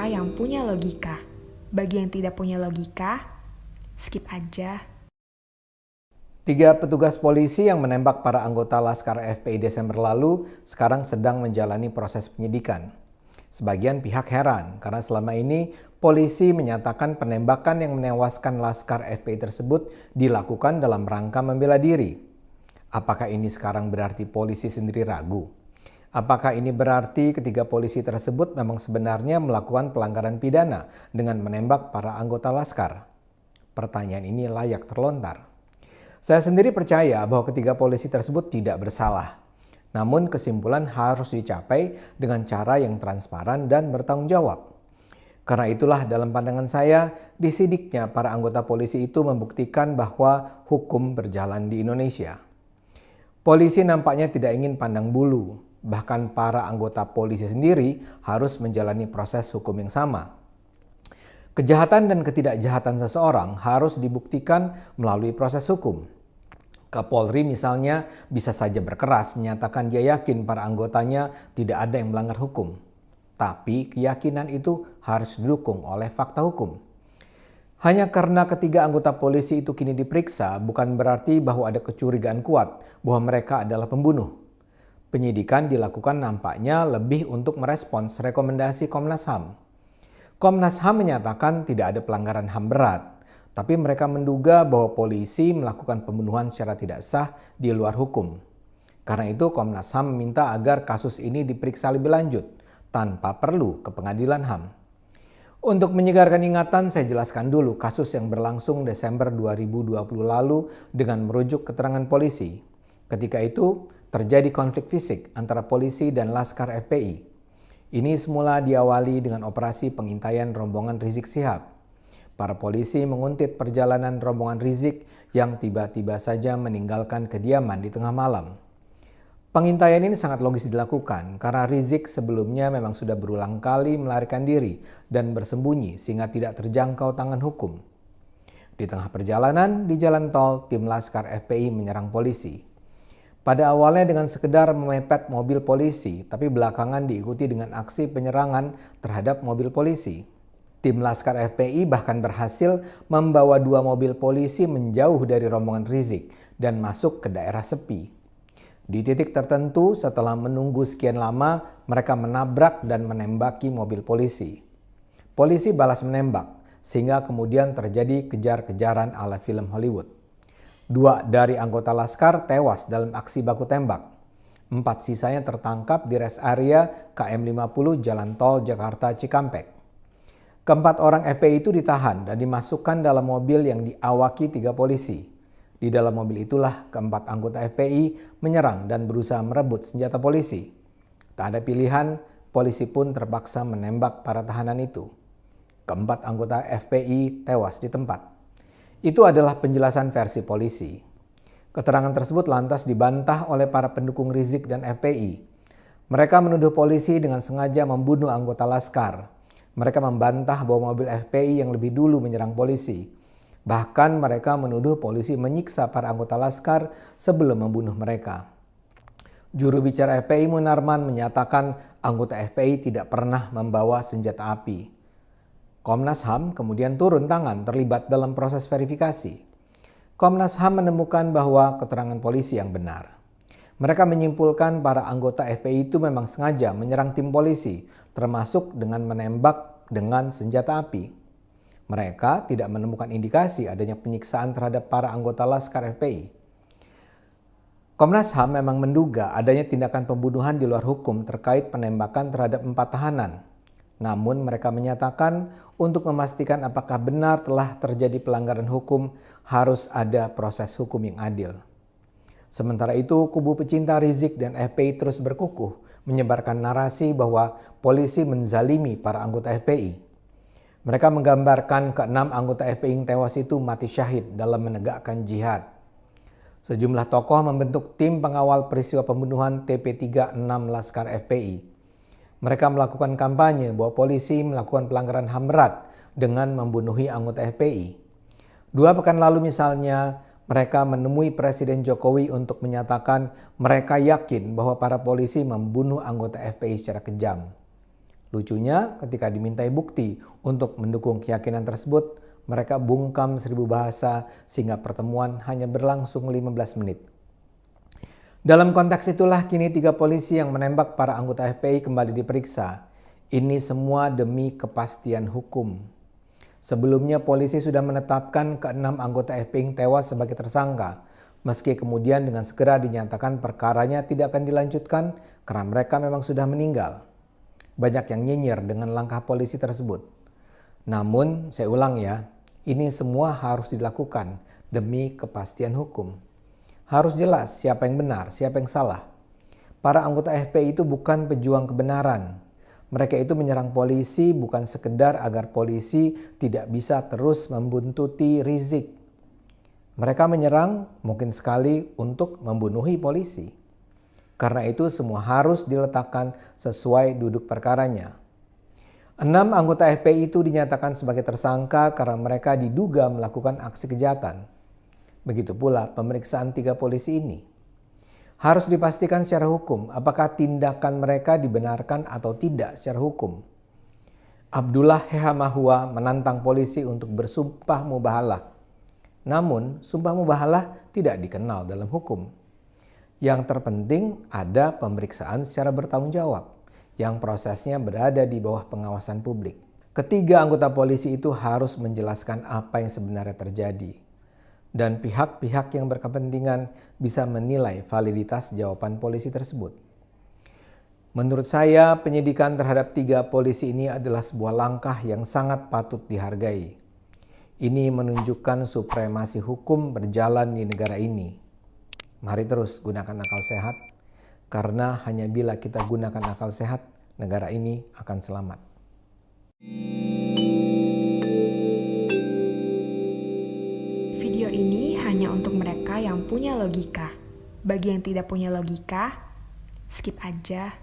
mereka yang punya logika. Bagi yang tidak punya logika, skip aja. 3 petugas polisi yang menembak para anggota Laskar FPI Desember lalu sekarang sedang menjalani proses penyidikan. Sebagian pihak heran karena selama ini polisi menyatakan penembakan yang menewaskan Laskar FPI tersebut dilakukan dalam rangka membela diri. Apakah ini sekarang berarti polisi sendiri ragu? Apakah ini berarti ketiga polisi tersebut memang sebenarnya melakukan pelanggaran pidana dengan menembak para anggota Laskar? Pertanyaan ini layak terlontar. Saya sendiri percaya bahwa ketiga polisi tersebut tidak bersalah. Namun kesimpulan harus dicapai dengan cara yang transparan dan bertanggung jawab. Karena itulah dalam pandangan saya, disidiknya para anggota polisi itu membuktikan bahwa hukum berjalan di Indonesia. Polisi nampaknya tidak ingin pandang bulu, bahkan para anggota polisi sendiri harus menjalani proses hukum yang sama. Kejahatan dan ketidakjahatan seseorang harus dibuktikan melalui proses hukum. Kapolri misalnya bisa saja berkeras menyatakan dia yakin para anggotanya tidak ada yang melanggar hukum. Tapi keyakinan itu harus didukung oleh fakta hukum. Hanya karena ketiga anggota polisi itu kini diperiksa bukan berarti bahwa ada kecurigaan kuat bahwa mereka adalah pembunuh. Penyidikan dilakukan nampaknya lebih untuk merespons rekomendasi Komnas HAM. Komnas HAM menyatakan tidak ada pelanggaran HAM berat, tapi mereka menduga bahwa polisi melakukan pembunuhan secara tidak sah di luar hukum. Karena itu Komnas HAM meminta agar kasus ini diperiksa lebih lanjut tanpa perlu ke pengadilan HAM. Untuk menyegarkan ingatan, saya jelaskan dulu kasus yang berlangsung Desember 2020 lalu dengan merujuk keterangan polisi. Ketika itu, terjadi konflik fisik antara polisi dan Laskar FPI. Ini semula diawali dengan operasi pengintaian rombongan Rizik Syihab. Para polisi menguntit perjalanan rombongan Rizik yang tiba-tiba saja meninggalkan kediaman di tengah malam. Pengintaian ini sangat logis dilakukan karena Rizik sebelumnya memang sudah berulang kali melarikan diri dan bersembunyi sehingga tidak terjangkau tangan hukum. Di tengah perjalanan di jalan tol, tim Laskar FPI menyerang polisi. Pada awalnya dengan sekedar memepet mobil polisi, tapi belakangan diikuti dengan aksi penyerangan terhadap mobil polisi. Tim Laskar FPI bahkan berhasil membawa 2 mobil polisi menjauh dari rombongan Rizik dan masuk ke daerah sepi. Di titik tertentu setelah menunggu sekian lama, mereka menabrak dan menembaki mobil polisi. Polisi balas menembak, sehingga kemudian terjadi kejar-kejaran ala film Hollywood. 2 dari anggota Laskar tewas dalam aksi baku tembak. 4 sisanya tertangkap di rest area KM 50 Jalan Tol Jakarta Cikampek. Keempat orang FPI itu ditahan dan dimasukkan dalam mobil yang diawaki 3 polisi. Di dalam mobil itulah keempat anggota FPI menyerang dan berusaha merebut senjata polisi. Tak ada pilihan, polisi pun terpaksa menembak para tahanan itu. Keempat anggota FPI tewas di tempat. Itu adalah penjelasan versi polisi. Keterangan tersebut lantas dibantah oleh para pendukung Rizik dan FPI. Mereka menuduh polisi dengan sengaja membunuh anggota Laskar. Mereka membantah bahwa mobil FPI yang lebih dulu menyerang polisi. Bahkan mereka menuduh polisi menyiksa para anggota Laskar sebelum membunuh mereka. Juru bicara FPI Munarman menyatakan anggota FPI tidak pernah membawa senjata api. Komnas HAM kemudian turun tangan terlibat dalam proses verifikasi. Komnas HAM menemukan bahwa keterangan polisi yang benar. Mereka menyimpulkan para anggota FPI itu memang sengaja menyerang tim polisi, termasuk dengan menembak dengan senjata api. Mereka tidak menemukan indikasi adanya penyiksaan terhadap para anggota Laskar FPI. Komnas HAM memang menduga adanya tindakan pembunuhan di luar hukum terkait penembakan terhadap 4 tahanan. Namun mereka menyatakan untuk memastikan apakah benar telah terjadi pelanggaran hukum harus ada proses hukum yang adil. Sementara itu, kubu pecinta Rizik dan FPI terus berkukuh menyebarkan narasi bahwa polisi menzalimi para anggota FPI. Mereka menggambarkan ke-6 anggota FPI yang tewas itu mati syahid dalam menegakkan jihad. Sejumlah tokoh membentuk tim pengawal peristiwa pembunuhan TP36 Laskar FPI. Mereka melakukan kampanye bahwa polisi melakukan pelanggaran HAM berat dengan membunuhi anggota FPI. 2 pekan lalu misalnya, mereka menemui Presiden Jokowi untuk menyatakan mereka yakin bahwa para polisi membunuh anggota FPI secara kejam. Lucunya, ketika dimintai bukti untuk mendukung keyakinan tersebut, mereka bungkam 1000 bahasa sehingga pertemuan hanya berlangsung 15 menit. Dalam konteks itulah kini 3 polisi yang menembak para anggota FPI kembali diperiksa. Ini semua demi kepastian hukum. Sebelumnya polisi sudah menetapkan ke-6 anggota FPI tewas sebagai tersangka, meski kemudian dengan segera dinyatakan perkaranya tidak akan dilanjutkan karena mereka memang sudah meninggal. Banyak yang nyinyir dengan langkah polisi tersebut. Namun, saya ulang ya, ini semua harus dilakukan demi kepastian hukum. Harus jelas siapa yang benar, siapa yang salah. Para anggota FPI itu bukan pejuang kebenaran. Mereka itu menyerang polisi bukan sekedar agar polisi tidak bisa terus membuntuti Rizik. Mereka menyerang mungkin sekali untuk membunuhi polisi. Karena itu semua harus diletakkan sesuai duduk perkaranya. 6 anggota FPI itu dinyatakan sebagai tersangka karena mereka diduga melakukan aksi kejahatan. Begitu pula pemeriksaan 3 polisi ini. Harus dipastikan secara hukum apakah tindakan mereka dibenarkan atau tidak secara hukum. Abdullah Hehamahua menantang polisi untuk bersumpah mubahalah. Namun, sumpah mubahalah tidak dikenal dalam hukum. Yang terpenting ada pemeriksaan secara bertanggung jawab yang prosesnya berada di bawah pengawasan publik. Ketiga anggota polisi itu harus menjelaskan apa yang sebenarnya terjadi. Dan pihak-pihak yang berkepentingan bisa menilai validitas jawaban polisi tersebut. Menurut saya, penyidikan terhadap 3 polisi ini adalah sebuah langkah yang sangat patut dihargai. Ini menunjukkan supremasi hukum berjalan di negara ini. Mari terus gunakan akal sehat, karena hanya bila kita gunakan akal sehat, negara ini akan selamat. Video ini hanya untuk mereka yang punya logika. Bagi yang tidak punya logika, skip aja.